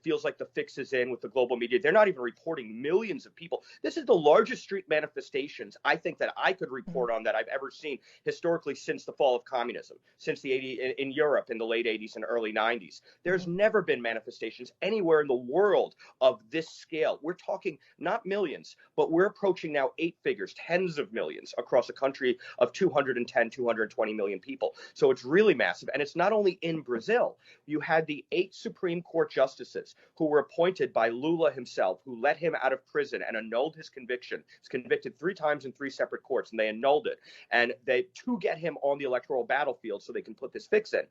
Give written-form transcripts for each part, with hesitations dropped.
feels like the fix is in with the global media. They're not even reporting millions of people. This is the largest street manifestations I think that I could report on that I've ever seen historically since the fall of communism, since the 80s in Europe in the late 80s and early 90s. There's never been manifestations anywhere in the world of this scale. We're talking not millions, but we're approaching now eight figures, tens of millions across a country of 210, 220 million people. So it's really massive. And it's not only in Brazil. You had the 8 Supreme Court justices who were appointed by Lula himself, who let him out of prison and annulled his conviction. He's convicted 3 times in 3 separate courts, and they annulled it. And they to get him on the electoral battlefield so they can put this fix in.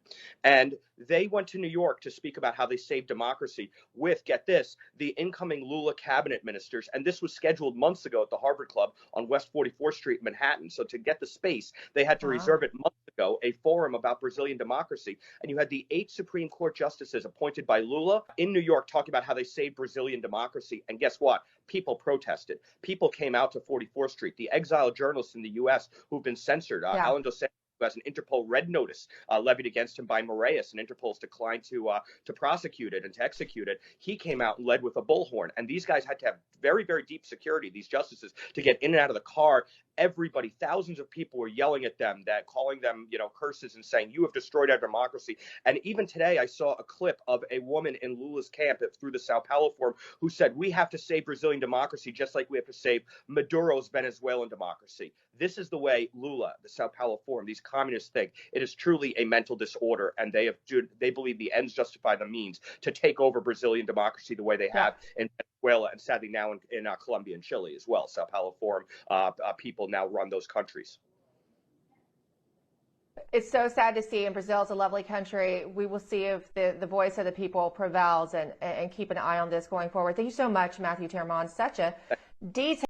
And they went to New York to speak about how they saved democracy with, get this, the incoming Lula cabinet ministers. And this was scheduled months ago at the Harvard Club on West 44th Street, Manhattan. So to get the space, they had to reserve it months ago, a forum about Brazilian democracy. And you had the 8 Supreme Court justices appointed by Lula in New York talking about how they saved Brazilian democracy. And guess what? People protested. People came out to 44th Street. The exiled journalists in the U.S. who've been censored, Alan Dos Santos, who has an Interpol red notice levied against him by Moraes, and Interpol's declined to prosecute it and to execute it. He came out and led with a bullhorn. And these guys had to have very, very deep security, these justices, to get in and out of the car. Everybody, thousands of people were yelling at them, that calling them, curses and saying, you have destroyed our democracy. And even today, I saw a clip of a woman in Lula's camp through the Sao Paulo Forum who said, we have to save Brazilian democracy just like we have to save Maduro's Venezuelan democracy. This is the way Lula, the Sao Paulo Forum, these communists think. It is truly a mental disorder, and they believe the ends justify the means to take over Brazilian democracy the way they have in Venezuela, and sadly now in Colombia and Chile as well. Sao Paulo Forum people now run those countries. It's so sad to see, and Brazil is a lovely country. We will see if the voice of the people prevails, and keep an eye on this going forward. Thank you so much, Matthew Tyrmand. Such a detailed